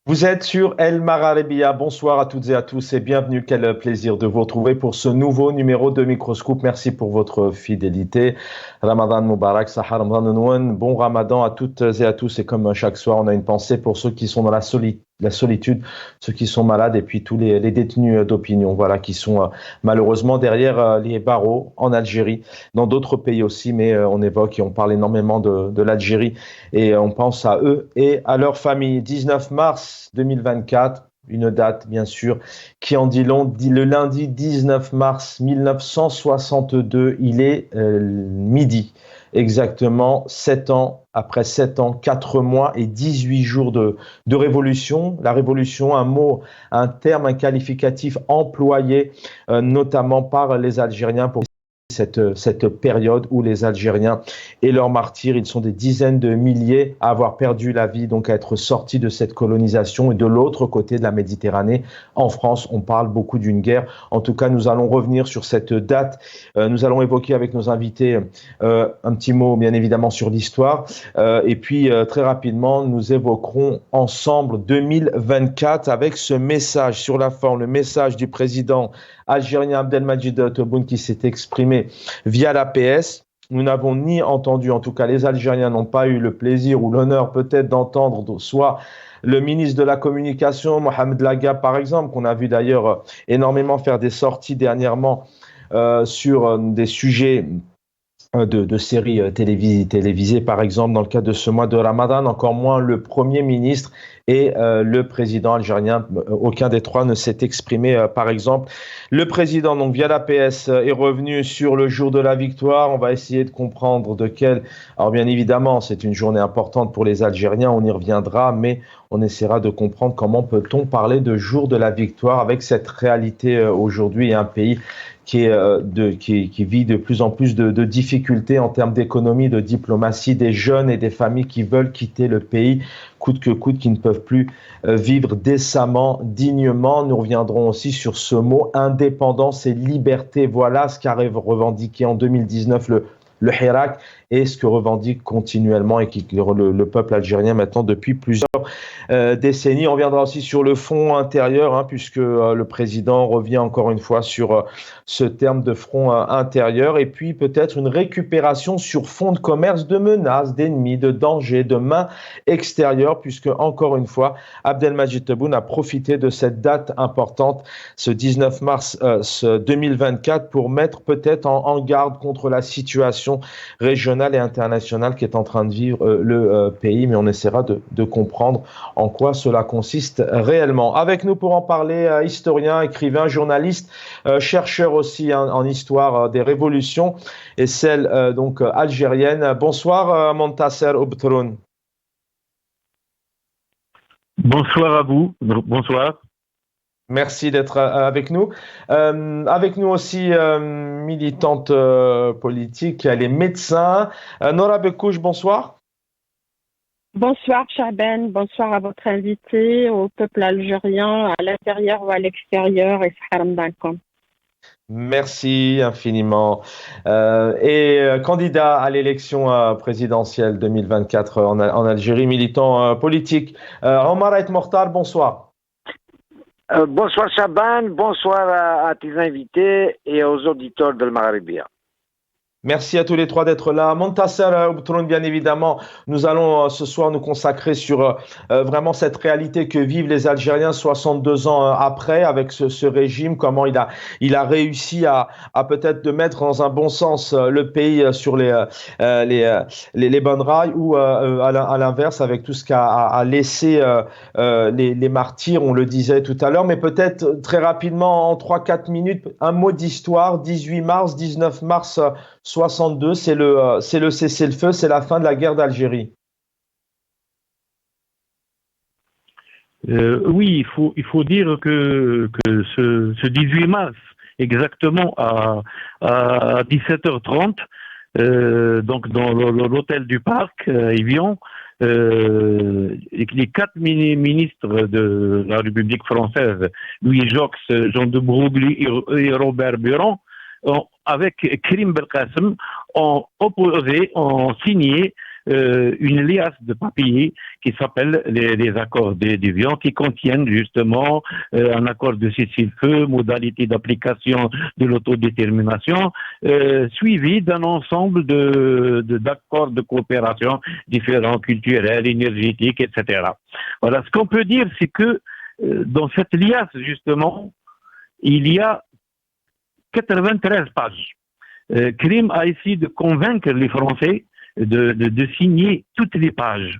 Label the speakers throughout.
Speaker 1: Vous êtes sur El Mararibia. Bonsoir à toutes et à tous et bienvenue. Quel plaisir de vous retrouver pour ce nouveau numéro de Microscope. Merci pour votre fidélité. Ramadan Mubarak, Sahar Ramadan Nouan. Bon Ramadan à toutes et à tous. Et comme chaque soir, on a une pensée pour ceux qui sont dans la solitude, ceux qui sont malades et puis tous les détenus d'opinion, voilà, qui sont malheureusement derrière les barreaux en Algérie, dans d'autres pays aussi, mais on évoque et on parle énormément de l'Algérie et on pense à eux et à leurs familles. 19 mars 2024, une date bien sûr qui en dit long. Le lundi 19 mars 1962, il est midi. Exactement 7 ans, après 7 ans, 4 mois et 18 jours de révolution. La révolution, un mot, un terme, un qualificatif employé notamment par les Algériens pour cette période où les Algériens et leurs martyrs, ils sont des dizaines de milliers à avoir perdu la vie, donc à être sortis de cette colonisation. Et de l'autre côté de la Méditerranée, en France, on parle beaucoup d'une guerre. En tout cas, nous allons revenir sur cette date. Nous allons évoquer avec nos invités un petit mot, bien évidemment, sur l'histoire. Et puis, très rapidement, nous évoquerons ensemble 2024 avec ce message sur la forme, le message du président algérien Abdelmadjid Tebboune qui s'est exprimé via l'APS. Nous n'avons ni entendu, en tout cas les Algériens n'ont pas eu le plaisir ou l'honneur peut-être d'entendre soit le ministre de la Communication, Mohamed Lagab par exemple, qu'on a vu d'ailleurs énormément faire des sorties dernièrement sur des sujets de séries télévisées, par exemple, dans le cadre de ce mois de Ramadan, encore moins le Premier ministre et le président algérien. Aucun des trois ne s'est exprimé, par exemple. Le président, donc via l'APS, est revenu sur le jour de la victoire. On va essayer de comprendre de quel... Alors bien évidemment, c'est une journée importante pour les Algériens, on y reviendra, mais on essaiera de comprendre comment peut-on parler de jour de la victoire avec cette réalité aujourd'hui et un pays qui vit de plus en plus de difficultés en termes d'économie, de diplomatie, des jeunes et des familles qui veulent quitter le pays, coûte que coûte, qui ne peuvent plus vivre décemment, dignement. Nous reviendrons aussi sur ce mot, indépendance et liberté. Voilà ce qu'a revendiqué en 2019 le Hirak et ce que revendique continuellement et le peuple algérien maintenant depuis plusieurs décennies. On reviendra aussi sur le front intérieur, puisque le président revient encore une fois sur ce terme de front intérieur, et puis peut-être une récupération sur fond de commerce, de menaces, d'ennemis, de dangers, de mains extérieures, puisque encore une fois, Abdelmadjid Tebboune a profité de cette date importante, ce 19 mars 2024, pour mettre peut-être en garde contre la situation régionale et internationale qui est en train de vivre le pays, mais on essaiera de comprendre en quoi cela consiste réellement. Avec nous pour en parler, historien, écrivain, journaliste, chercheur aussi en histoire des révolutions et celle donc algérienne. Bonsoir Montasser Obtroun.
Speaker 2: Bonsoir à vous. Bonsoir.
Speaker 1: Merci d'être avec nous. Avec nous aussi, militante politique, elle est médecin. Nora Bekouche, bonsoir.
Speaker 3: Bonsoir Chaben, bonsoir à votre invité, au peuple algérien, à l'intérieur ou à l'extérieur, et Sahar.
Speaker 1: Merci infiniment. Candidat à l'élection présidentielle 2024 en Algérie, militant politique. Omar Ait Mortar, bonsoir.
Speaker 4: Bonsoir Chaban, bonsoir à tes invités et aux auditeurs de Maribia.
Speaker 1: Merci à tous les trois d'être là. Montasser Obtroun, bien évidemment, nous allons ce soir nous consacrer sur vraiment cette réalité que vivent les Algériens 62 ans après avec ce régime, comment il a réussi à peut-être de mettre dans un bon sens le pays sur les bonnes rails ou à l'inverse avec tout ce qu'a laissé les martyrs, on le disait tout à l'heure, mais peut-être très rapidement en 3-4 minutes, un mot d'histoire. 18 mars, 19 mars 62, c'est le cessez-le-feu, c'est la fin de la guerre d'Algérie.
Speaker 2: Oui, il faut dire que ce 18 mars, exactement à 17h30, donc dans l'hôtel du Parc à Évian, les 4 ministres de la République française, Louis Jox, Jean de Broglie et Robert Buron, avec Karim Belkacem, ont opposé, ont signé une liasse de papiers qui s'appelle les accords d'Évian, qui contiennent justement un accord de cessez-le-feu, modalité d'application de l'autodétermination, suivi d'un ensemble d'accords de coopération différents, culturels, énergétiques, etc. Voilà, ce qu'on peut dire, c'est que dans cette liasse, justement, il y a 93 pages. Krim a essayé de convaincre les Français de signer toutes les pages.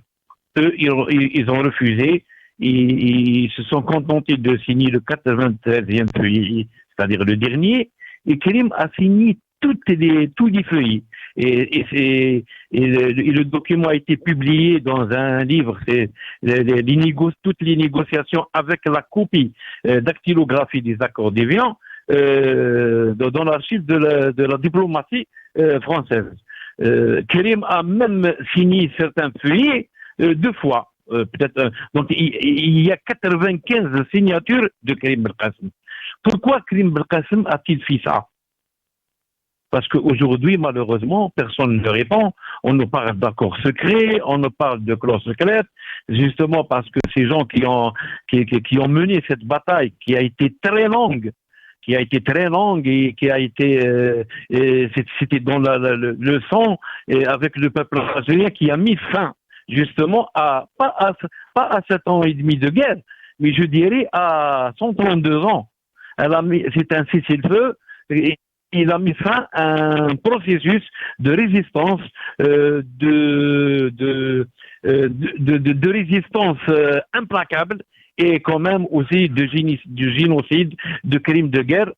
Speaker 2: Eux, ils ont refusé. Ils se sont contentés de signer le 93e feuillet, c'est-à-dire le dernier. Et Krim a signé tous les feuillets. Et le document a été publié dans un livre, c'est toutes les négociations avec la copie dactylographie des accords d'Évian dans l'archive de la diplomatie française. Krim a même signé certains feuillets 2 fois. Peut-être. Donc il y a 95 signatures de Karim Belkacem. Pourquoi Karim Belkacem a-t-il fait ça? Parce qu'aujourd'hui, malheureusement, personne ne répond. On nous parle d'accords secrets, on nous parle de clauses secrètes, justement parce que ces gens qui ont mené cette bataille, qui a été très longue et qui a été, c'était dans le sang et avec le peuple algérien qui a mis fin justement pas à 7 ans et demi de guerre, mais je dirais à 132 ans. C'est un cessez-le-feu et il a mis fin à un processus de résistance, de résistance implacable et quand même aussi du génocide, de crimes de guerre.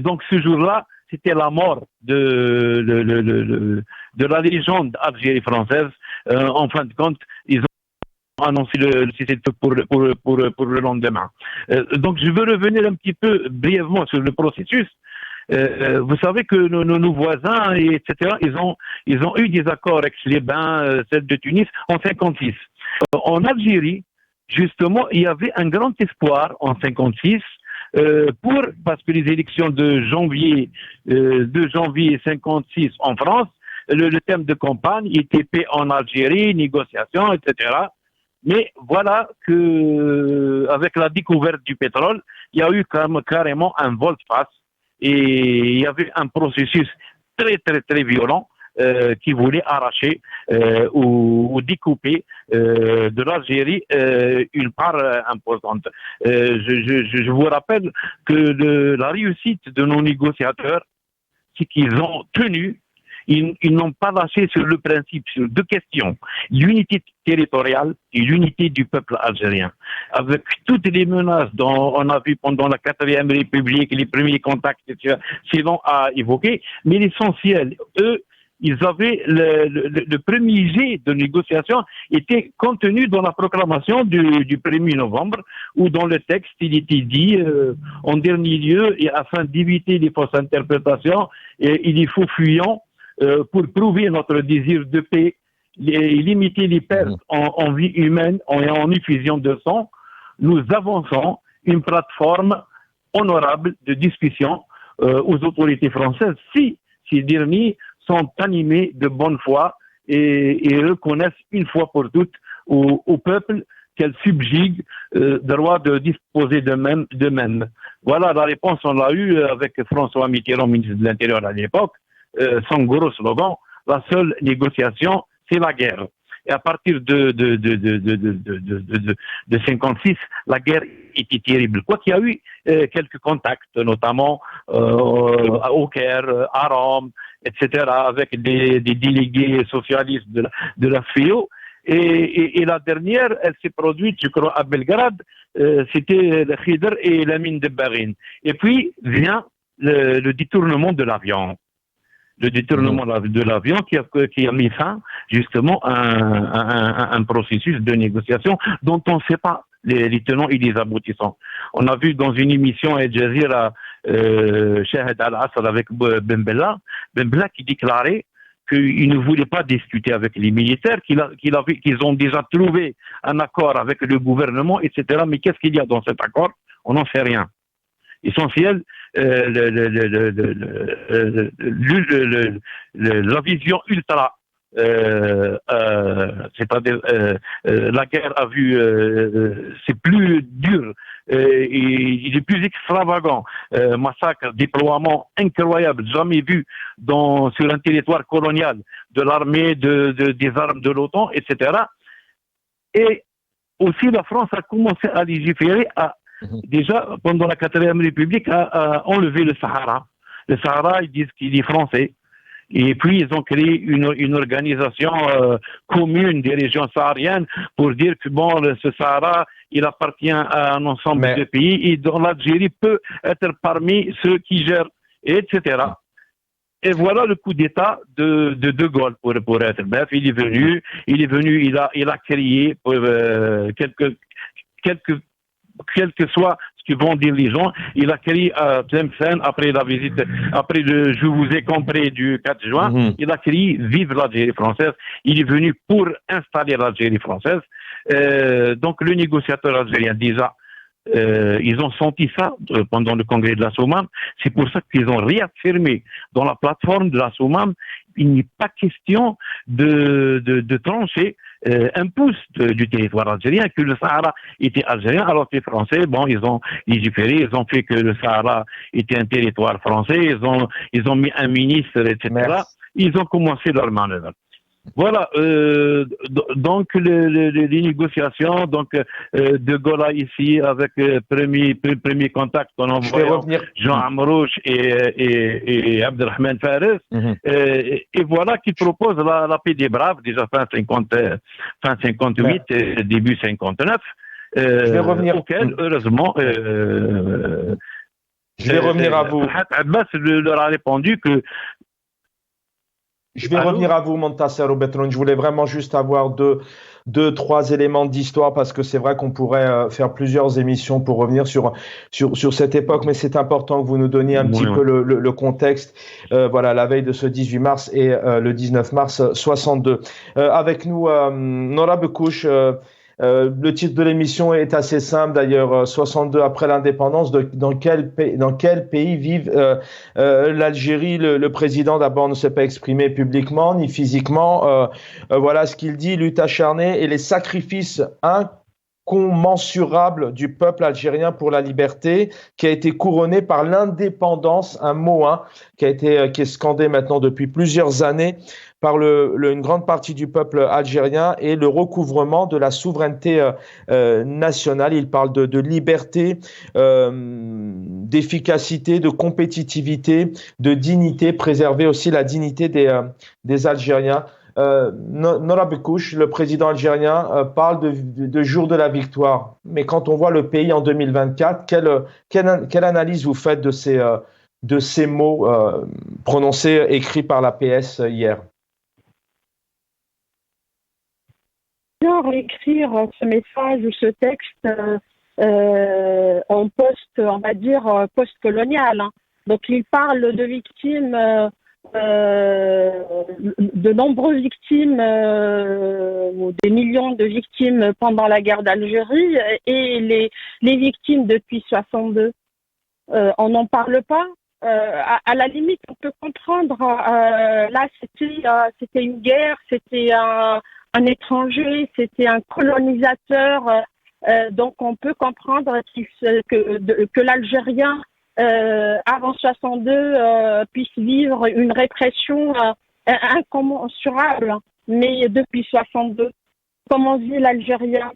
Speaker 2: Donc ce jour-là, c'était la mort de la légende Algérie française. En fin de compte, ils ont annoncé le cessez-le-feu pour le lendemain. Donc je veux revenir un petit peu brièvement sur le processus. Vous savez que nos voisins, etc., ils ont eu des accords avec les Bains, celle de Tunis, en 56. En Algérie, justement, il y avait un grand espoir en 56 parce que les élections de janvier 56 en France, le thème de campagne était paix en Algérie, négociations, etc. Mais voilà que avec la découverte du pétrole, il y a eu carrément un volte-face et il y avait un processus très très très violent qui voulait arracher ou découper de l'Algérie une part importante. Je vous rappelle que la réussite de nos négociateurs, c'est qu'ils ont tenu. Ils n'ont pas lâché sur le principe, sur 2 questions. L'unité territoriale et l'unité du peuple algérien. Avec toutes les menaces dont on a vu pendant la 4e République, les premiers contacts, etc., c'est long à évoquer, mais l'essentiel, eux, ils avaient le premier jet de négociation était contenu dans la proclamation du 1er novembre, où dans le texte, il était dit, en dernier lieu, et afin d'éviter les fausses interprétations, il est faux fuyant, pour prouver notre désir de paix et limiter les pertes en vie humaine et en effusion de sang, nous avançons une plateforme honorable de discussion aux autorités françaises si ces derniers sont animés de bonne foi et reconnaissent une fois pour toutes au peuple qu'elle subjugue le droit de disposer d'eux-mêmes. Voilà la réponse, on l'a eue avec François Mitterrand, ministre de l'Intérieur à l'époque. Son gros slogan, la seule négociation, c'est la guerre. Et à partir de 56, la guerre était terrible. Quoi qu'il y a eu quelques contacts, notamment au Caire, à Rome, etc., avec des délégués socialistes de la FEO. Et la dernière, elle s'est produite, je crois, à Belgrade. C'était le Khidr et la mine de Barine. Et puis vient le détournement de l'avion. Le détournement de l'avion qui a mis fin justement à un processus de négociation dont on ne sait pas les tenants et les aboutissants. On a vu dans une émission Al Jazeera Shahed Al-Assad avec Ben Bella qui déclarait qu'il ne voulait pas discuter avec les militaires, qu'ils ont déjà trouvé un accord avec le gouvernement, etc. Mais qu'est-ce qu'il y a dans cet accord? On n'en sait rien. Essentiel, la vision ultra c'est-à-dire la guerre a vu, c'est plus dur, il est plus extravagant, massacre, déploiement incroyable, jamais vu sur un territoire colonial de l'armée, des armes de l'OTAN, etc. Et aussi la France a commencé à légiférer, déjà pendant la 4e République, à enlever le Sahara. Le Sahara, ils disent qu'il est français. Et puis, ils ont créé une organisation commune des régions sahariennes pour dire que, bon, ce Sahara, il appartient à un ensemble de pays et dont l'Algérie peut être parmi ceux qui gèrent, etc. Et voilà le coup d'État de Gaulle, pour être bref. Il est venu, il a créé, quel que soit ce que vont dire les gens, il a créé à Tlemcen, après la visite, après le Je vous ai compris du 4 juin, il a créé Vive l'Algérie française. Il est venu pour installer l'Algérie française. Donc le négociateur algérien déjà, ils ont senti ça pendant le congrès de la SOMAM. C'est pour ça qu'ils ont réaffirmé dans la plateforme de la SOMAM, il n'est pas question de trancher un pouce du territoire algérien, que le Sahara était algérien, alors que les Français, bon, ils ont légiféré, ils ont fait que le Sahara était un territoire français, ils ont mis un ministre, etc.
Speaker 1: Merci.
Speaker 2: Ils ont commencé leur manœuvre. Voilà, donc les négociations, donc de Gaulle ici avec premier contact en envoyant Jean Amrouche et Abdelrahman Fares, et voilà qui propose la paix des braves, déjà fin 58, début 59, auquel, heureusement,
Speaker 1: je vais revenir à vous.
Speaker 2: Abbas leur a répondu que
Speaker 1: je vais revenir à vous, Montasser Betroun. Je voulais vraiment juste avoir deux, trois éléments d'histoire parce que c'est vrai qu'on pourrait faire plusieurs émissions pour revenir sur cette époque, mais c'est important que vous nous donniez un petit peu le contexte. Voilà, la veille de ce 18 mars et le 19 mars 62. Avec nous, Nora Bekouche. Le titre de l'émission est assez simple d'ailleurs, 62 après l'indépendance, dans quel pays vivent l'Algérie. Le président d'abord ne s'est pas exprimé publiquement ni physiquement. Voilà ce qu'il dit: lutte acharnée et les sacrifices incommensurables du peuple algérien pour la liberté, qui a été couronné par l'indépendance, un mot qui est scandé maintenant depuis plusieurs années par une grande partie du peuple algérien, et le recouvrement de la souveraineté nationale. Il parle de liberté, d'efficacité, de compétitivité, de dignité, préserver aussi la dignité des Algériens. Nora Bekouche, le président algérien, parle de jour de la victoire. Mais quand on voit le pays en 2024, quelle analyse vous faites de ces mots prononcés, écrits par la PS hier?
Speaker 3: Écrire ce message ou ce texte en on va dire, post-colonial. Donc, il parle de victimes, de nombreuses victimes, ou des millions de victimes pendant la guerre d'Algérie, et les victimes depuis 62. On n'en parle pas. À la limite, on peut comprendre. Là, c'était une guerre, c'était un étranger, c'était un colonisateur, donc on peut comprendre que l'Algérien avant 62 puisse vivre une répression incommensurable. Mais depuis 62, comment vit l'Algérien?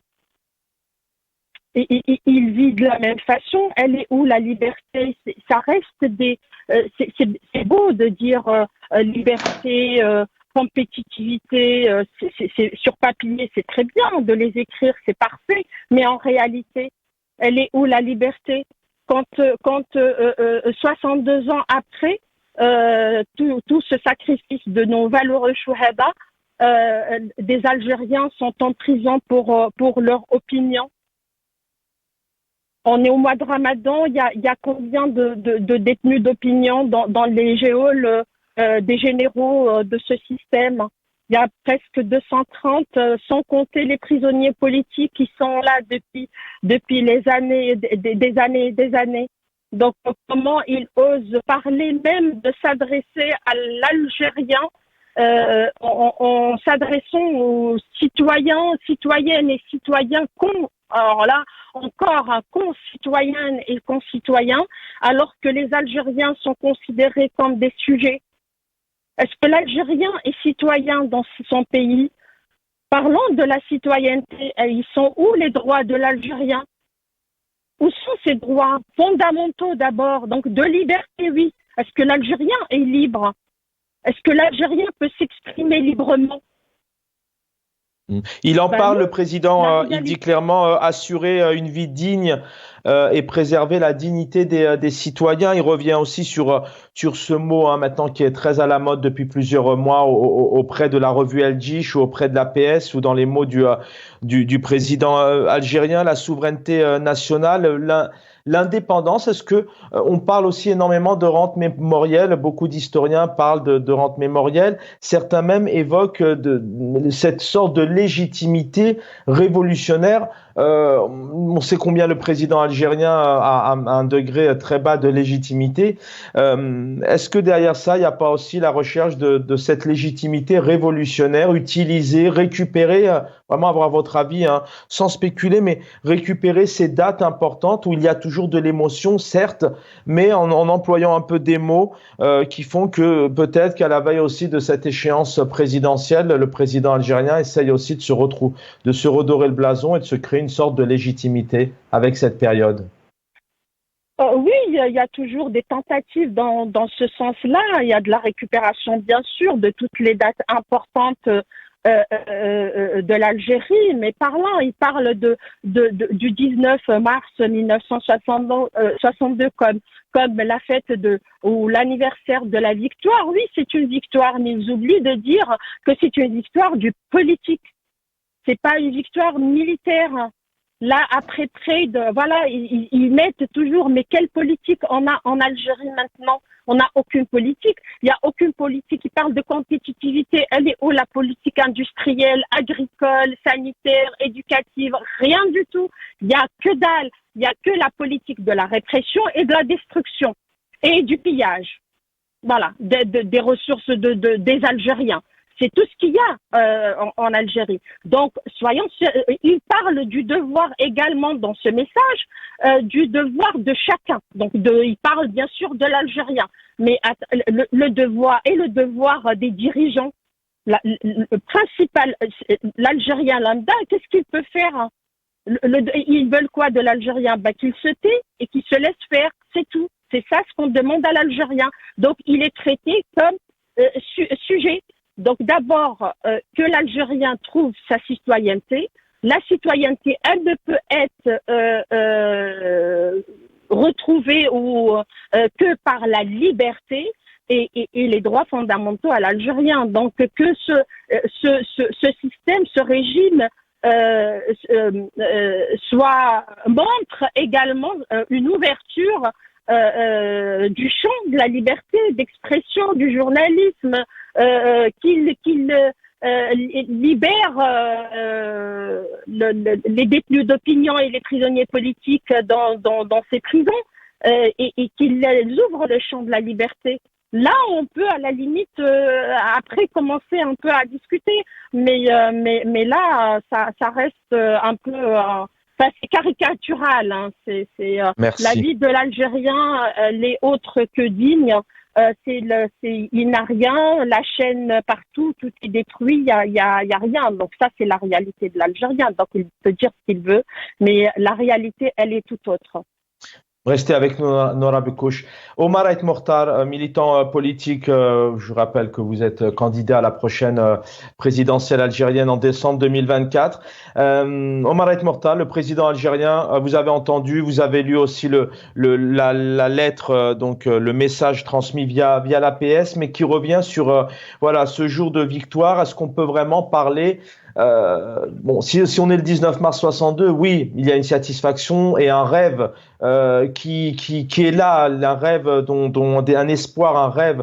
Speaker 3: Il vit de la même façon. Elle est où la liberté? Ça reste c'est beau de dire liberté, compétitivité, sur papier, c'est très bien de les écrire, c'est parfait, mais en réalité, elle est où la liberté? Quand 62 ans après, tout ce sacrifice de nos valeureux chouhada, des Algériens sont en prison pour leur opinion. On est au mois de Ramadan, il y a combien de détenus d'opinion dans les geôles des généraux de ce système? Il y a presque 230, sans compter les prisonniers politiques qui sont là depuis les années, des années et des années. Donc, comment ils osent parler même de s'adresser à l'Algérien en s'adressant aux citoyens, citoyennes et citoyens alors là, encore concitoyennes et concitoyens, alors que les Algériens sont considérés comme des sujets. Est-ce que l'Algérien est citoyen dans son pays? Parlons de la citoyenneté. Ils sont où les droits de l'Algérien? Où sont ces droits fondamentaux d'abord? Donc de liberté, oui. Est-ce que l'Algérien est libre? Est-ce que l'Algérien peut s'exprimer librement?
Speaker 1: Il en parle,
Speaker 3: non,
Speaker 1: le président, il dit clairement assurer une vie digne et préserver la dignité des citoyens. Il revient aussi sur ce mot maintenant qui est très à la mode depuis plusieurs mois auprès de la revue El Djish ou auprès de l'APS ou dans les mots du président algérien, la souveraineté nationale, l'indépendance. Est-ce que on parle aussi énormément de rente mémorielle? Beaucoup d'historiens parlent de rente mémorielle. Certains même évoquent cette sorte de légitimité révolutionnaire. On sait combien le président algérien a un degré très bas de légitimité. Est-ce que derrière ça, il n'y a pas aussi la recherche de cette légitimité révolutionnaire, utilisée, récupérée, vraiment avoir votre avis, hein, sans spéculer, mais récupérer ces dates importantes où il y a toujours de l'émotion, certes, mais en employant un peu des mots qui font que peut-être qu'à la veille aussi de cette échéance présidentielle, le président algérien essaye aussi de se redorer le blason et de se créer une sorte de légitimité avec cette période.
Speaker 3: Oui, il y a toujours des tentatives dans ce sens-là. Il y a de la récupération, bien sûr, de toutes les dates importantes de l'Algérie, mais il parle du 19 mars 1962 comme la fête ou l'anniversaire de la victoire. Oui, c'est une victoire, mais ils oublient de dire que c'est une victoire du politique. C'est pas une victoire militaire. Là, après voilà, ils mettent toujours, mais quelle politique on a en Algérie maintenant? On n'a aucune politique. Il n'y a aucune politique qui parle de compétitivité. Elle est où la politique industrielle, agricole, sanitaire, éducative? Rien du tout. Il n'y a que dalle. Il n'y a que la politique de la répression et de la destruction et du pillage. Voilà, des ressources des Algériens. C'est tout ce qu'il y a en Algérie. Donc, il parle du devoir également dans ce message, du devoir de chacun. Donc, il parle bien sûr de l'Algérien, mais le devoir et le devoir des dirigeants. Le principal, l'Algérien lambda, qu'est-ce qu'il peut faire? Ils veulent quoi de l'Algérien? Qu'il se tait et qu'il se laisse faire, c'est tout. C'est ça ce qu'on demande à l'Algérien. Donc, il est traité comme sujet. Donc d'abord, que l'Algérien trouve sa citoyenneté. La citoyenneté, elle ne peut être retrouvée que par la liberté et les droits fondamentaux à l'Algérien. Donc que ce système, ce régime montre également une ouverture du champ de la liberté d'expression, du journalisme, qu'il libère les détenus d'opinion et les prisonniers politiques dans ces prisons et qu'il ouvre le champ de la liberté. Là, on peut à la limite après commencer un peu à discuter, mais là, ça reste un peu c'est caricatural. Hein. La vie de l'Algérien, elle est autre que digne. Il n'a rien, la chaîne partout, tout est détruit, il y a rien. Donc ça, c'est la réalité de l'Algérien. Donc il peut dire ce qu'il veut, mais la réalité, elle est tout autre.
Speaker 1: Restez avec nous, Nora Bekouche. Omar Ait Mortar, militant politique, je rappelle que vous êtes candidat à la prochaine présidentielle algérienne en décembre 2024. Omar Ait Mortar, le président algérien, vous avez entendu, vous avez lu aussi la lettre, donc le message transmis via l'APS, mais qui revient sur ce jour de victoire. Est-ce qu'on peut vraiment parler si on est le 19 mars 62, oui, il y a une satisfaction et un rêve qui est là, un rêve un espoir, un rêve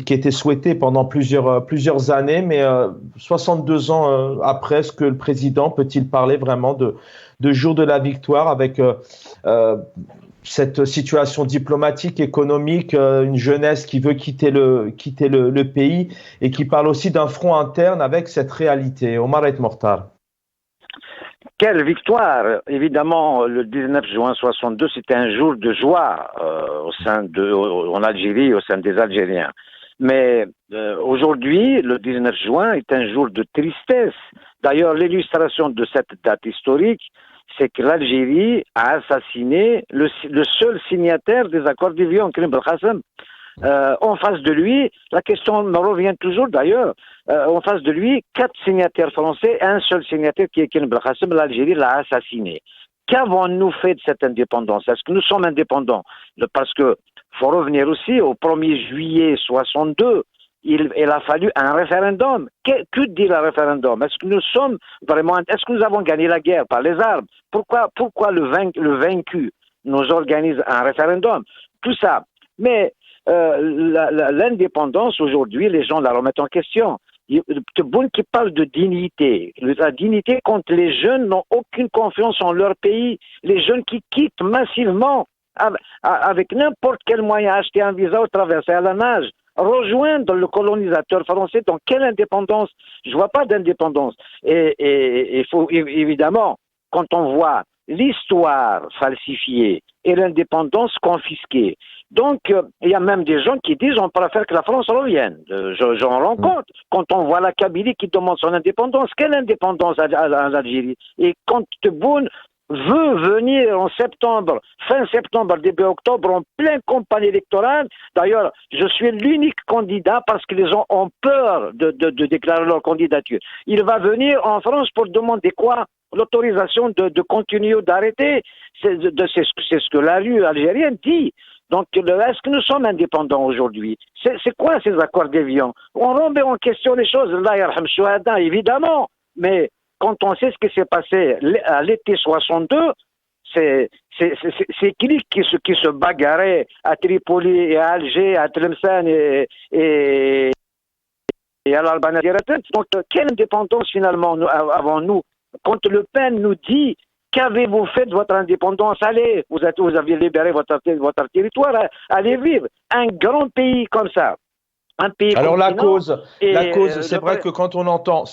Speaker 1: qui était souhaité pendant plusieurs années, mais 62 ans après, est-ce que le président peut-il parler vraiment de jour de la victoire avec cette situation diplomatique, économique, une jeunesse qui veut quitter le pays et qui parle aussi d'un front interne avec cette réalité. Omar El Mortar.
Speaker 4: Quelle victoire! Évidemment, le 19 juin 62, c'était un jour de joie en Algérie, au sein des Algériens. Mais aujourd'hui, le 19 juin est un jour de tristesse. D'ailleurs, l'illustration de cette date historique, c'est que l'Algérie a assassiné le seul signataire des accords d'Évian, Karim Belkacem. En face de lui, la question me revient toujours d'ailleurs, en face de lui, 4 signataires français, un seul signataire qui est Karim Belkacem, l'Algérie l'a assassiné. Qu'avons-nous fait de cette indépendance? Est-ce que nous sommes indépendants? Parce que faut revenir aussi au 1er juillet 62, il a fallu un référendum. Que dit le référendum? Est-ce que nous sommes vraiment, est-ce que nous avons gagné la guerre par les armes? Pourquoi le vaincu nous organise un référendum? Tout ça. Mais l'indépendance, aujourd'hui, les gens la remettent en question. Tebboune qui parle de dignité. La dignité quand les jeunes n'ont aucune confiance en leur pays. Les jeunes qui quittent massivement avec n'importe quel moyen, acheter un visa ou traverser à la nage, rejoindre le colonisateur français. Dans quelle indépendance? Je vois pas d'indépendance. Et il faut évidemment, quand on voit l'histoire falsifiée et l'indépendance confisquée. Donc, il y a même des gens qui disent on préfère que la France revienne. J'en rends compte. Quand on voit la Kabylie qui demande son indépendance, quelle indépendance à l'Algérie? Et quand Tebboune veut venir en septembre, fin septembre, début octobre, en pleine campagne électorale. D'ailleurs, je suis l'unique candidat parce que les gens ont peur de déclarer leur candidature. Il va venir en France pour demander quoi? L'autorisation de continuer ou d'arrêter. C'est ce que la rue algérienne dit. Donc, est-ce que nous sommes indépendants aujourd'hui? C'est quoi ces accords d'Évian? On remet en question les choses. Là, yarham shuhada, évidemment. Mais quand on sait ce qui s'est passé à l'été 62, c'est qui se bagarrait à Tripoli et à Alger, à Tlemcen et à l'Albanie. Donc, quelle indépendance finalement avons-nous? Quand Le Pen nous dit qu'avez-vous fait de votre indépendance? Allez, vous aviez libéré votre territoire, allez vivre. Un grand pays comme ça.
Speaker 1: Alors la cause, c'est vrai que quand on entend,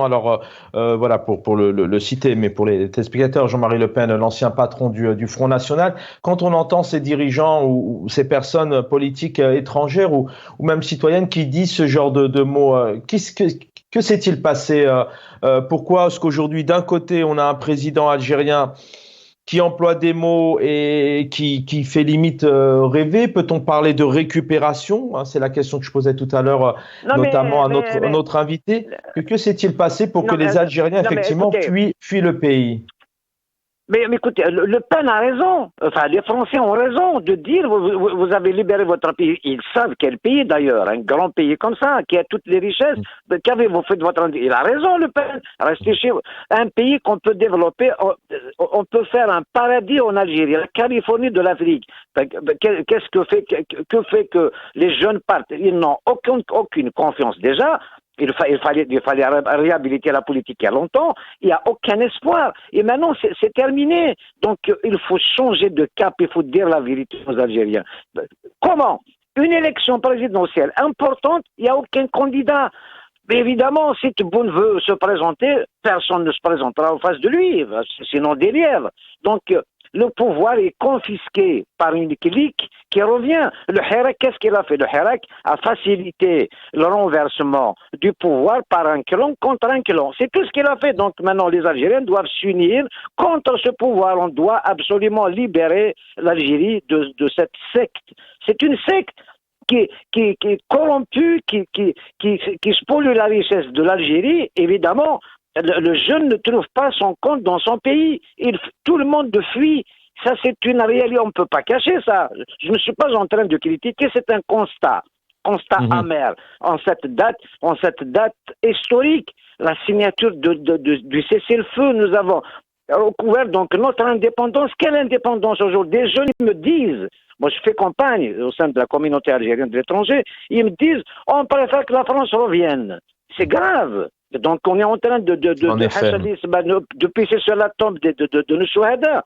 Speaker 1: alors voilà pour le citer, mais pour les téléspectateurs, Jean-Marie Le Pen, l'ancien patron du Front National, quand on entend ces dirigeants ou ces personnes politiques étrangères ou même citoyennes qui disent ce genre de mots, que s'est-il passé? Pourquoi est-ce qu'aujourd'hui, d'un côté, on a un président algérien qui emploie des mots et qui fait limite rêver? Peut-on parler de récupération? C'est la question que je posais tout à l'heure, notamment à notre invité. Que s'est-il passé pour que les Algériens, effectivement, fuient le pays?
Speaker 4: Mais écoutez, Le Pen a raison. Enfin, les Français ont raison de dire vous avez libéré votre pays. Ils savent quel pays d'ailleurs, un grand pays comme ça, qui a toutes les richesses. Qu'avez-vous fait de votre... Il a raison, Le Pen. Restez chez vous. Un pays qu'on peut développer, on peut faire un paradis en Algérie, la Californie de l'Afrique. Que fait que les jeunes partent? Ils n'ont aucune confiance déjà. Il fallait réhabiliter la politique il y a longtemps. Il n'y a aucun espoir. Et maintenant, c'est terminé. Donc, il faut changer de cap. Il faut dire la vérité aux Algériens. Comment? Une élection présidentielle importante, il n'y a aucun candidat. Mais évidemment, si Tebboune veut se présenter, personne ne se présentera en face de lui. Sinon, des lièvres. Donc, le pouvoir est confisqué par une clique qui revient. Le Hirak, qu'est-ce qu'il a fait? Le Hirak a facilité le renversement du pouvoir par un clan contre un clan. C'est tout ce qu'il a fait. Donc maintenant, les Algériens doivent s'unir contre ce pouvoir. On doit absolument libérer l'Algérie de cette secte. C'est une secte qui est corrompue, qui spolie la richesse de l'Algérie, évidemment. Le jeune ne trouve pas son compte dans son pays. Tout le monde fuit. Ça, c'est une réalité. On ne peut pas cacher ça. Je ne suis pas en train de critiquer. C'est un constat amer. En cette date historique, la signature du cessez-le-feu, nous avons recouvert donc notre indépendance. Quelle indépendance aujourd'hui? Des jeunes me disent, moi je fais campagne au sein de la communauté algérienne de l'étranger, ils me disent on préfère que la France revienne. C'est grave. Donc on est en train de pisser sur la tombe de nos chouhada.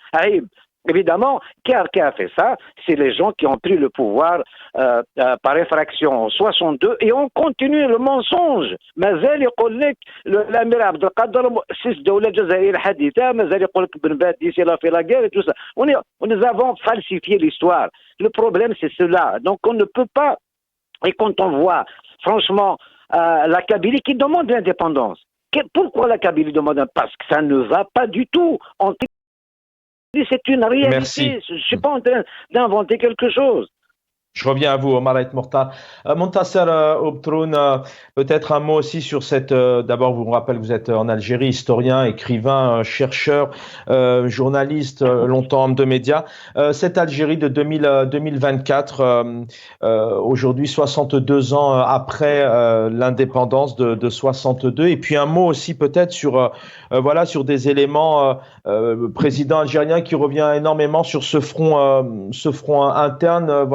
Speaker 4: Évidemment, qui a fait ça? C'est les gens qui ont pris le pouvoir par effraction en 62 et on continue le mensonge. مازال يقول لك الامير عبد القادر سيس الدوله الجزائريه الحديثه مازال يقول لك بن بات d'ici la fait la guerre et tout ça. Nous avons falsifié l'histoire. Le problème c'est cela. Donc on ne peut pas. Et quand on voit franchement la Kabylie qui demande l'indépendance. Pourquoi la Kabylie demande? Parce que ça ne va pas du tout. C'est une réalité.
Speaker 1: Merci.
Speaker 4: Je ne suis pas en train d'inventer quelque chose.
Speaker 1: Je reviens à vous, Omar Ait Morta. Montasser Obtroun, peut-être un mot aussi sur cette... D'abord, vous me rappelez, vous êtes en Algérie, historien, écrivain, chercheur, journaliste, longtemps homme de médias. Cette Algérie de 2024, aujourd'hui, 62 ans après l'indépendance de 62. Et puis un mot aussi peut-être sur, sur des éléments, président algérien qui revient énormément sur ce front interne.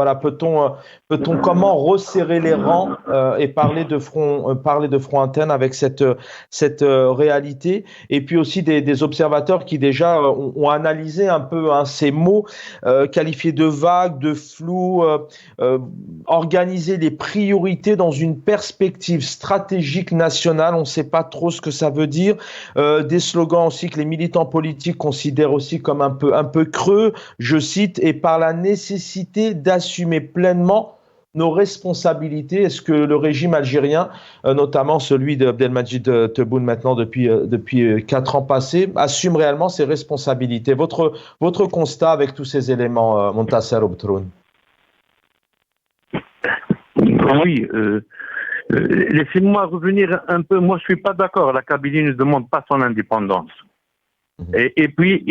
Speaker 1: Peut-on comment resserrer les rangs et parler de front interne avec cette réalité, et puis aussi des observateurs qui déjà ont analysé un peu ces mots qualifiés de vagues, de flous, organiser les priorités dans une perspective stratégique nationale, on ne sait pas trop ce que ça veut dire, des slogans aussi que les militants politiques considèrent aussi comme un peu creux, je cite, et par la nécessité d'assumer pleinement nos responsabilités. Est-ce que le régime algérien, notamment celui d'Abdelmadjid Tebboune maintenant depuis 4 ans passés, assume réellement ses responsabilités? Votre constat avec tous ces éléments, Montasser Obtroun?
Speaker 2: Oui, laissez-moi revenir un peu. Moi, je suis pas d'accord. La Kabylie ne demande pas son indépendance. Et puis,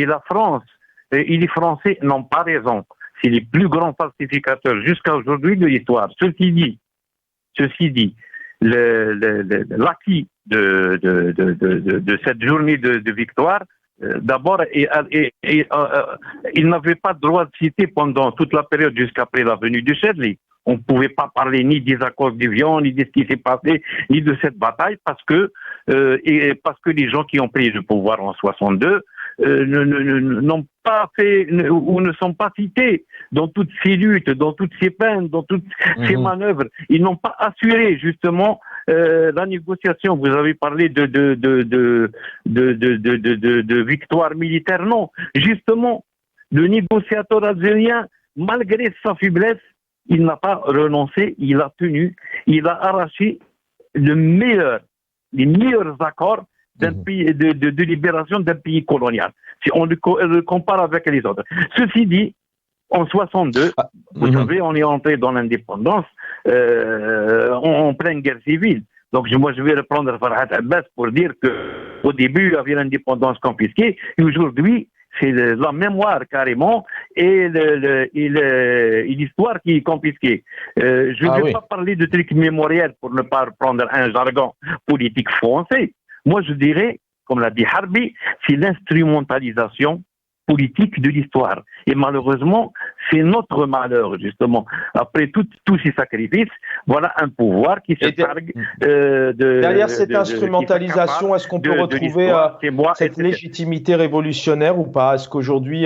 Speaker 2: la France et les Français n'ont pas raison. C'est les plus grands falsificateurs jusqu'à aujourd'hui de l'histoire. Ceci dit, l'acquis de cette journée de victoire, d'abord, il n'avait pas le droit de citer pendant toute la période jusqu'après la venue du Chadli. On ne pouvait pas parler ni des accords d'Évian, ni de ce qui s'est passé, ni de cette bataille, parce que les gens qui ont pris le pouvoir en 62 n'ont pas fait ou ne sont pas cités dans toutes ces luttes, dans toutes ces peines, dans toutes ces manœuvres. Ils n'ont pas assuré justement la négociation. Vous avez parlé de victoire militaire. Non, justement, le négociateur algérien, malgré sa faiblesse, il n'a pas renoncé, il a tenu, il a arraché les meilleurs accords d'un pays de libération d'un pays colonial. Si on le compare avec les autres. Ceci dit, en 62, vous savez, on est entré dans l'indépendance en pleine guerre civile. Donc moi, je vais reprendre Farhat Abbas pour dire que au début, il y avait l'indépendance confisquée, et aujourd'hui, c'est la mémoire carrément et l'histoire qui est confisquée. Je ne vais pas parler de trucs mémoriels pour ne pas prendre un jargon politique français. Moi, je dirais, comme l'a dit Harbi, c'est l'instrumentalisation politique de l'histoire. Et malheureusement, c'est notre malheur, justement. Après tous ces sacrifices, voilà un pouvoir qui se targue
Speaker 1: derrière cette instrumentalisation, est-ce qu'on peut retrouver cette légitimité révolutionnaire ou pas? Est-ce qu'aujourd'hui,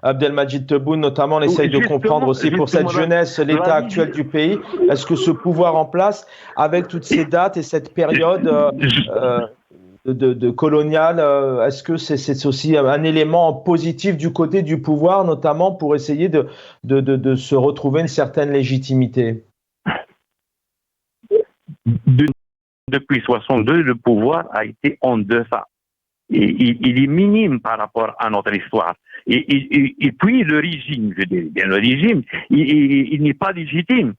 Speaker 1: Abdelmadjid Tebboune, notamment, essaye de comprendre aussi pour cette jeunesse l'état actuel du pays? Est-ce que ce pouvoir en place, avec toutes ces dates et cette période de colonial, est-ce que c'est aussi un élément positif du côté du pouvoir, notamment pour essayer de se retrouver une certaine légitimité?
Speaker 2: Depuis 62, le pouvoir a été en deçà. Il est minime par rapport à notre histoire. Et puis le régime, je dirais bien, le régime, il n'est pas légitime.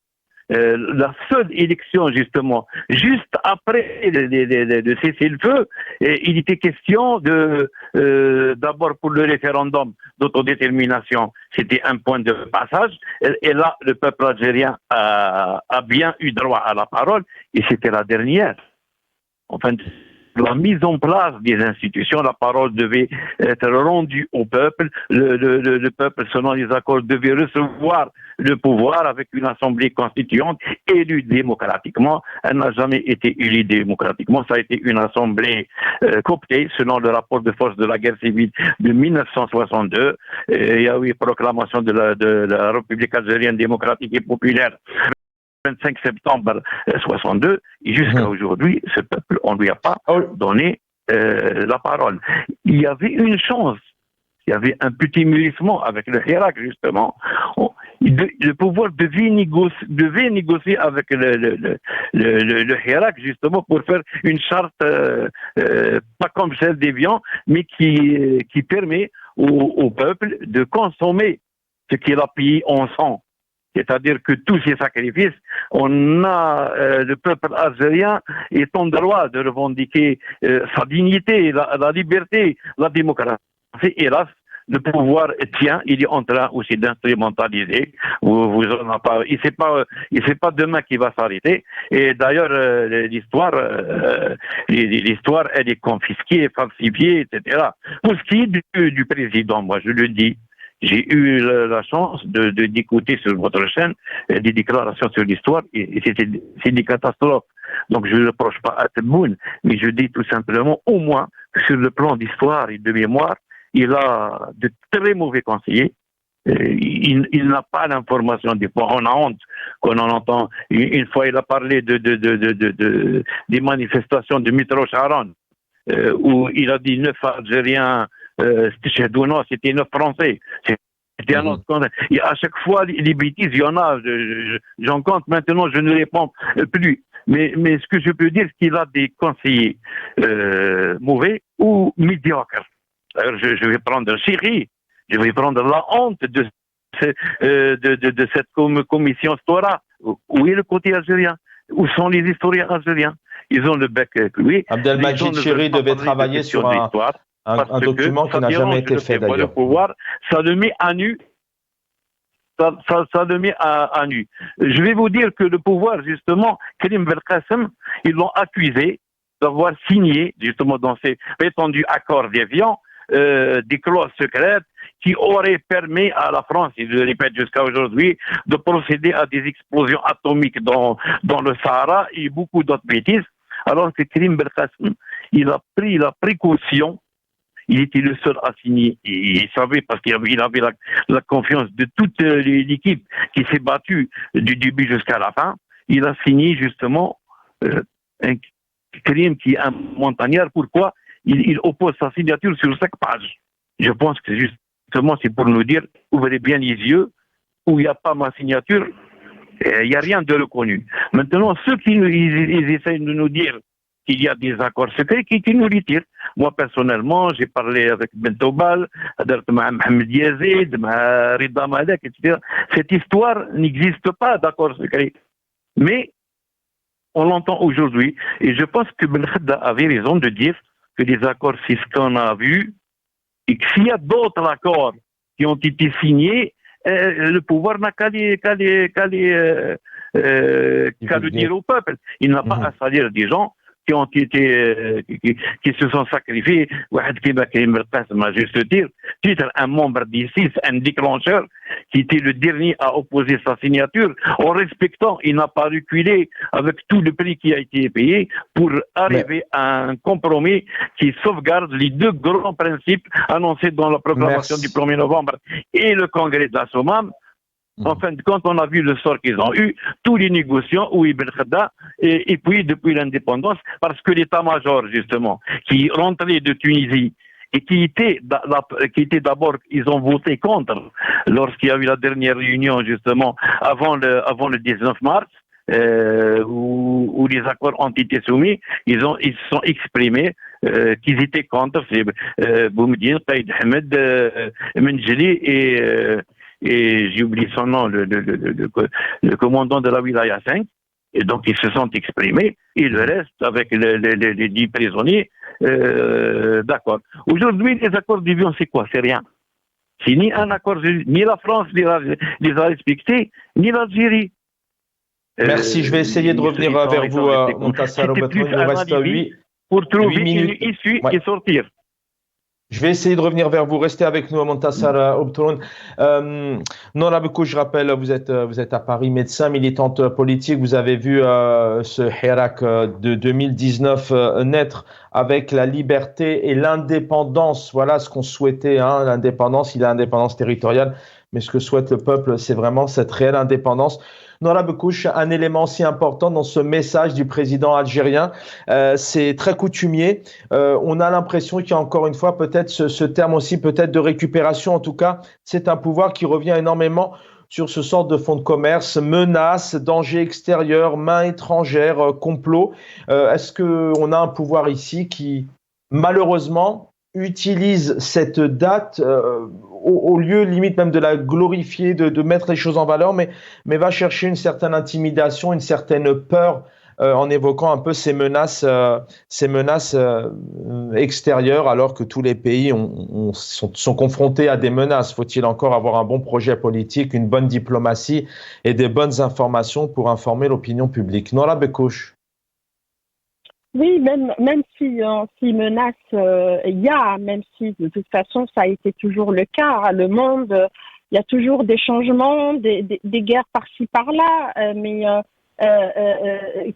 Speaker 2: La seule élection, justement, juste après de cesser le feu, il était question d'abord pour le référendum d'autodétermination, c'était un point de passage, et là, le peuple algérien a bien eu droit à la parole, et c'était la dernière. Enfin, la mise en place des institutions, la parole devait être rendue au peuple, le peuple, selon les accords, devait recevoir le pouvoir avec une assemblée constituante élue démocratiquement. Elle n'a jamais été élue démocratiquement, ça a été une assemblée cooptée, selon le rapport de force de la guerre civile de 1962. Il y a eu proclamation de la République algérienne démocratique et populaire 25 septembre 62, et jusqu'à aujourd'hui, ce peuple, on ne lui a pas donné la parole. Il y avait une chance, il y avait un petit mûrissement avec le Hirak, justement. Le pouvoir devait négocier avec le Hirak, justement, pour faire une charte, pas comme celle d'Évian, mais qui permet au peuple de consommer ce qu'il a payé en sang. C'est-à-dire que tous ces sacrifices, le peuple algérien est en droit de revendiquer sa dignité, la liberté, la démocratie. Hélas, le pouvoir tient, il est en train aussi d'instrumentaliser. Vous en avez pas, il sait pas demain qui va s'arrêter. Et d'ailleurs, l'histoire, elle est confisquée, falsifiée, etc. Pour ce qui est du président, moi, je le dis. J'ai eu la chance d'écouter sur votre chaîne des déclarations sur l'histoire et c'est des catastrophes. Donc je ne reproche pas à Tebboune, mais je dis tout simplement au moins que sur le plan d'histoire et de mémoire, il a de très mauvais conseillers. Il n'a pas l'information. Des fois, on a honte quand on entend. Une fois, il a parlé des manifestations de Mitro Sharon, où il a dit 9 Algériens. C'était 9 Français. C'était un autre scandale. Et à chaque fois, les bêtises, il y en a. J'en compte maintenant, je ne réponds plus. Mais ce que je peux dire, c'est qu'il a des conseillers mauvais ou médiocres. D'ailleurs, je vais prendre Syrie. Je vais prendre la honte de cette commission Stora. Où est le côté algérien? Où sont les historiens algériens? Ils ont le bec cloué.
Speaker 1: Abdelmajid Chiri devait travailler sur un document qui n'a jamais été fait d'ailleurs.
Speaker 2: Le pouvoir, ça le met à nu. Ça le met à nu. Je vais vous dire que le pouvoir, justement, Karim Belkacem, ils l'ont accusé d'avoir signé, justement, dans ces prétendus accords d'Évian, des clauses secrètes qui auraient permis à la France, et je le répète jusqu'à aujourd'hui, de procéder à des explosions atomiques dans le Sahara et beaucoup d'autres bêtises. Alors que Karim Belkacem, il a pris la précaution. Il était le seul à signer. Il savait, parce qu'il avait la confiance de toute l'équipe qui s'est battue du début jusqu'à la fin. Il a signé justement un crime qui est un montagnard. Pourquoi il oppose sa signature sur 5 pages. Je pense que justement c'est pour nous dire, ouvrez bien les yeux, où il n'y a pas ma signature, il n'y a rien de reconnu. Maintenant, ceux qui ils essayent de nous dire qu'il y a des accords secrets qui nous retirent. Moi, personnellement, j'ai parlé avec Bentobal, avec Mohamed Yazid, avec Rida Malek, etc. Cette histoire n'existe pas d'accord secret. Mais on l'entend aujourd'hui. Et je pense que Ben Khadda avait raison de dire que les accords, c'est ce qu'on a vu, et que s'il y a d'autres accords qui ont été signés, le pouvoir n'a qu'à le dire au peuple. Il n'a pas à salir des gens qui ont été, qui se sont sacrifiés. À juste titre, un membre d'ISIS, un déclencheur, qui était le dernier à opposer sa signature, en respectant, il n'a pas reculé avec tout le prix qui a été payé pour arriver à un compromis qui sauvegarde les 2 grands principes annoncés dans la proclamation du 1er novembre et le congrès de la SOMAM. En fin de compte, on a vu le sort qu'ils ont eu, tous les négociants, Ibn Khadda, et puis depuis l'indépendance, parce que l'état-major, justement, qui rentrait de Tunisie, et qui était d'abord, ils ont voté contre, lorsqu'il y a eu la dernière réunion, justement, avant le 19 mars, où les accords ont été soumis, ils se sont exprimés qu'ils étaient contre. C'est Boumediene, Qaïd Ahmed, Menjeli et j'ai oublié son nom, le commandant de la Wilaya 5, et donc ils se sont exprimés, et le reste, avec les 10 prisonniers, d'accord. Aujourd'hui, les accords d'Évian, c'est quoi? C'est rien. C'est ni un accord, ni la France les a respectés, ni l'Algérie.
Speaker 1: Merci, je vais essayer de revenir vers vous, Montassar Boutmoun. Il nous reste
Speaker 2: pour trouver
Speaker 1: 8 minutes.
Speaker 2: une issue
Speaker 1: Ouais.
Speaker 2: et sortir.
Speaker 1: Je vais essayer de revenir vers vous. Restez avec nous, Montassar Obtoun. Nora Bekou, je rappelle, vous êtes à Paris, médecin, militante politique. Vous avez vu ce Hirak de 2019 naître avec la liberté et l'indépendance. Voilà ce qu'on souhaitait, hein, l'indépendance. Il y a l'indépendance territoriale, mais ce que souhaite le peuple, c'est vraiment cette réelle indépendance. Nora Bekouche, un élément si important dans ce message du président algérien, c'est très coutumier. On a l'impression qu'il y a encore une fois peut-être ce terme aussi peut-être de récupération. En tout cas, c'est un pouvoir qui revient énormément sur ce sort de fonds de commerce, menaces, dangers extérieurs, mains étrangères, complots. Est-ce qu'on a un pouvoir ici qui, malheureusement, utilise cette date au lieu limite même de la glorifier, de mettre les choses en valeur, mais va chercher une certaine intimidation, une certaine peur en évoquant un peu ces menaces extérieures, alors que tous les pays sont confrontés à des menaces. Faut-il encore avoir un bon projet politique, une bonne diplomatie et des bonnes informations pour informer l'opinion publique? Nora Bekouche.
Speaker 3: Oui, même si menace il y a, même si de toute façon ça a été toujours le cas, le monde, il y a toujours des changements, des guerres par-ci par-là, mais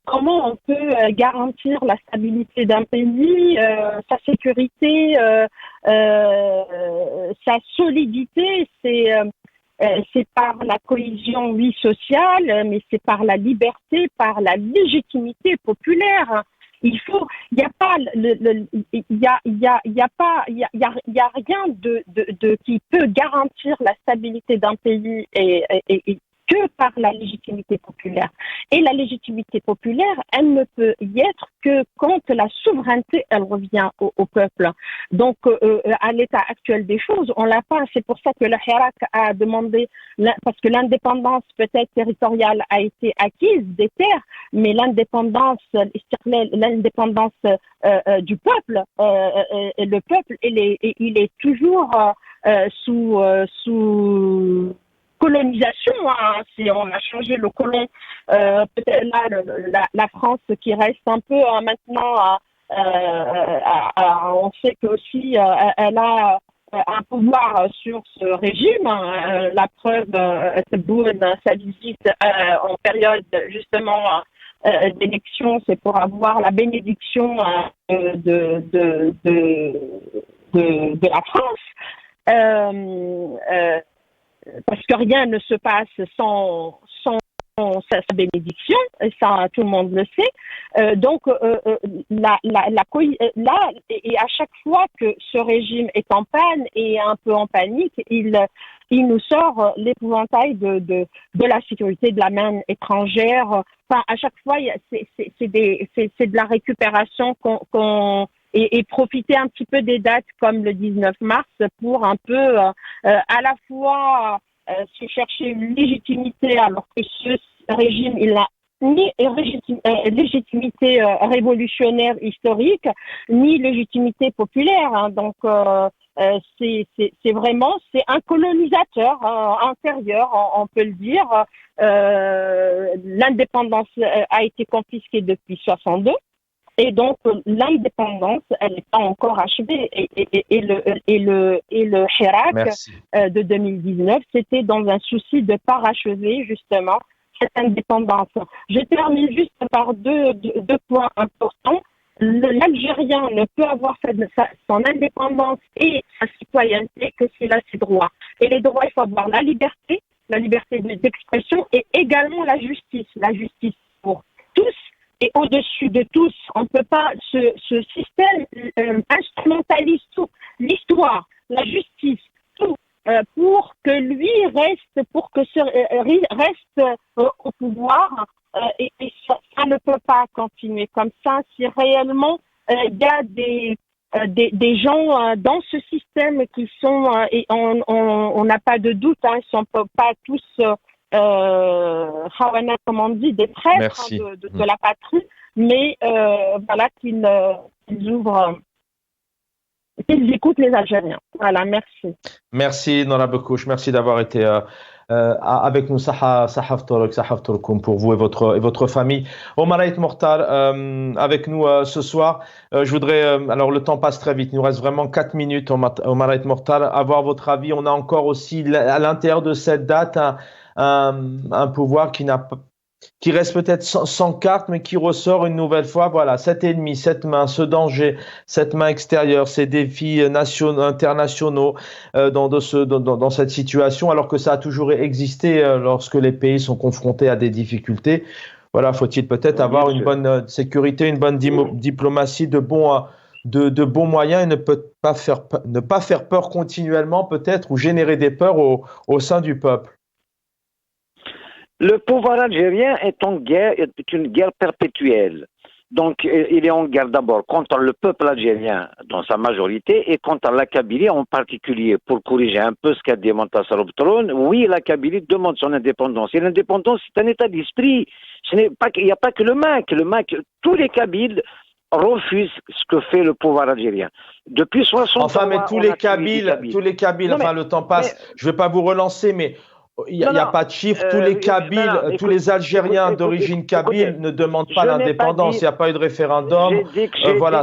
Speaker 3: comment on peut garantir la stabilité d'un pays, sa sécurité, sa solidité, c'est par la cohésion, oui, sociale, mais c'est par la liberté, par la légitimité populaire. Il n'y a pas rien qui peut garantir la stabilité d'un pays et que par la légitimité populaire. Et la légitimité populaire, elle ne peut y être que quand la souveraineté, elle revient au peuple. Donc, à l'état actuel des choses, on l'a pas. C'est pour ça que le Hirak a demandé, parce que l'indépendance peut-être territoriale a été acquise des terres, mais l'indépendance du peuple, le peuple, il est toujours sous colonisation, hein. Si on a changé le colon, peut-être là, la France qui reste un peu maintenant, on sait que aussi elle a un pouvoir sur ce régime. La preuve, sa visite en période justement d'élection, c'est pour avoir la bénédiction de la France. Parce que rien ne se passe sans sa bénédiction, et ça tout le monde le sait. Donc là, et à chaque fois que ce régime est en panne et un peu en panique, il nous sort l'épouvantail de la sécurité, de la main étrangère. Enfin, à chaque fois, c'est de la récupération et profiter un petit peu des dates comme le 19 mars pour un peu à la fois se chercher une légitimité, alors que ce régime, il n'a ni légitimité révolutionnaire historique, ni légitimité populaire. Hein. Donc, c'est vraiment, c'est un colonisateur intérieur, on peut le dire. L'indépendance a été confisquée depuis 62. Et donc l'indépendance, elle n'est pas encore achevée. Et le Hirak de 2019, c'était dans un souci de parachever justement cette indépendance. Je termine juste par deux points importants. L'Algérien ne peut avoir son indépendance et sa citoyenneté que s'il a ses droits. Et les droits, il faut avoir la liberté d'expression et également la justice pour tous. Et au-dessus de tous, on ne peut pas, ce système instrumentalise tout, l'histoire, la justice, tout, pour que lui reste au pouvoir, et ça ne peut pas continuer comme ça si réellement il y a des gens dans ce système qui sont, et on n'a pas de doute, hein, ils ne sont pas tous comme on dit, des traîtres de la patrie, mais voilà qu'ils ouvrent, qu'ils écoutent les Algériens. Voilà, merci.
Speaker 1: Merci Nora Bekouche, merci d'avoir été avec nous. Sahaf Torkoum pour vous et votre famille. Omar Ait Mortar avec nous ce soir. Je voudrais, alors le temps passe très vite, il nous reste vraiment 4 minutes, Omar Ait Mortar, avoir votre avis. On a encore aussi à l'intérieur de cette date un pouvoir qui reste peut-être sans carte, mais qui ressort une nouvelle fois. Voilà, cet ennemi, cette main, ce danger, cette main extérieure, ces défis internationaux dans cette situation, alors que ça a toujours existé lorsque les pays sont confrontés à des difficultés. Voilà, faut-il peut-être avoir une bonne sécurité, une bonne diplomatie, de bons moyens et ne pas faire peur continuellement peut-être ou générer des peurs au sein du peuple.
Speaker 4: Le pouvoir algérien est une guerre perpétuelle. Donc, il est en guerre d'abord contre le peuple algérien dans sa majorité et contre la Kabylie en particulier. Pour corriger un peu ce qu'a dit Montassar Obtron, oui, la Kabylie demande son indépendance. Et l'indépendance, c'est un état d'esprit. Il n'y a pas que le MAC. Tous les Kabyles refusent ce que fait le pouvoir algérien. Depuis 60 ans.
Speaker 1: Enfin, mais tous les Kabyles, enfin, le temps passe. Je ne vais pas vous relancer, mais il n'y a pas de chiffre. Tous les Kabyles, tous les Algériens d'origine kabyle ne demandent pas l'indépendance. Il n'y a pas eu de référendum. Voilà.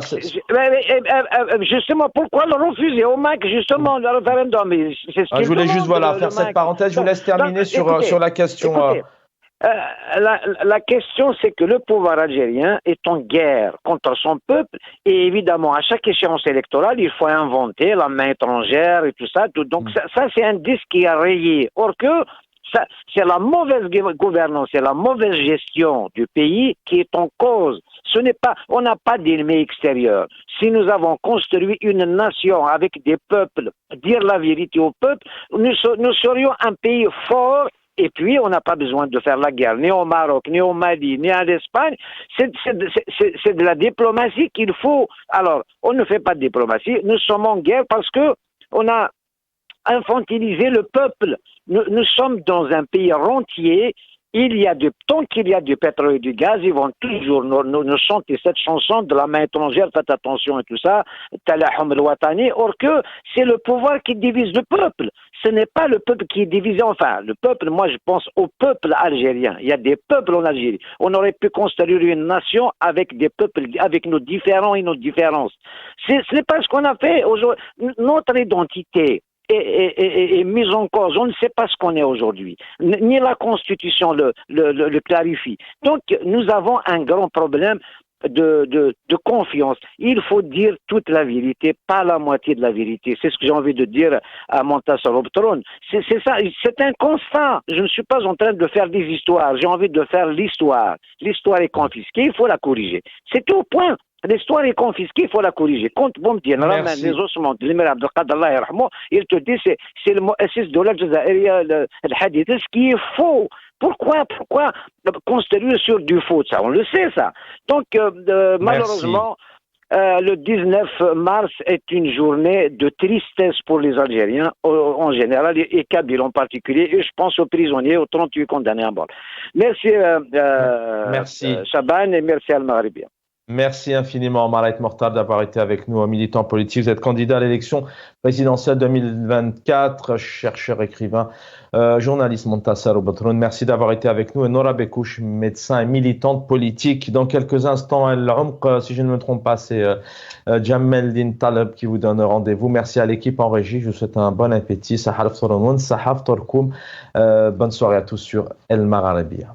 Speaker 4: Justement, pourquoi le refuser au MAC, justement, le référendum?
Speaker 1: Je voulais juste faire cette parenthèse. Je vous laisse terminer sur la question.
Speaker 4: La question, c'est que le pouvoir algérien est en guerre contre son peuple et évidemment, à chaque échéance électorale, il faut inventer la main étrangère et tout ça. Donc ça c'est un disque qui est rayé. Or que c'est la mauvaise gouvernance, c'est la mauvaise gestion du pays qui est en cause. On n'a pas d'ennemi extérieur. Si nous avons construit une nation avec des peuples, dire la vérité au peuple, nous serions un pays fort. Et puis, on n'a pas besoin de faire la guerre, ni au Maroc, ni au Mali, ni en Espagne. C'est de la diplomatie qu'il faut. Alors, on ne fait pas de diplomatie. Nous sommes en guerre parce que on a infantilisé le peuple. Nous sommes dans un pays rentier. Tant qu'il y a du pétrole et du gaz, ils vont toujours nous chanter cette chanson de la main étrangère, faites attention et tout ça, Talahum al-Watani, or que c'est le pouvoir qui divise le peuple. Ce n'est pas le peuple qui est divisé, enfin, le peuple, moi je pense au peuple algérien. Il y a des peuples en Algérie. On aurait pu construire une nation avec des peuples, avec nos différends et nos différences. Ce n'est pas ce qu'on a fait aujourd'hui. Notre identité est mise en cause. On ne sait pas ce qu'on est aujourd'hui. Ni la Constitution le clarifie. Donc, nous avons un grand problème de confiance. Il faut dire toute la vérité, pas la moitié de la vérité. C'est ce que j'ai envie de dire à Montassar Obtron. C'est ça, c'est un constat. Je ne suis pas en train de faire des histoires. J'ai envie de faire l'histoire. L'histoire est confisquée, il faut la corriger. C'est tout, point. L'histoire est confisquée, il faut la corriger. Quand vous me dites, les ossements de l'Émir Abdelkader, Allah yarhamou, il te dit, c'est le mu'assis de l'Aljazaïria, le hadith, ce qui est faux. Pourquoi construire sur du faux? Ça, on le sait, ça. Donc, malheureusement, le 19 mars est une journée de tristesse pour les Algériens en général et Kabyles en particulier. Et je pense aux prisonniers, aux 38 condamnés à mort. Merci, Chaban, et merci Al-Maghribia.
Speaker 1: Merci infiniment, Omar Ait Mortar, d'avoir été avec nous, un militant politique. Vous êtes candidat à l'élection présidentielle 2024, chercheur, écrivain, journaliste Montassar Obtron. Merci d'avoir été avec nous. Et Nora Bekouche, médecin et militante politique. Dans quelques instants, si je ne me trompe pas, c'est Jamel Din Taleb qui vous donne rendez-vous. Merci à l'équipe en régie. Je vous souhaite un bon appétit. Sahaf Torkoum. Bonne soirée à tous sur El Maghribia.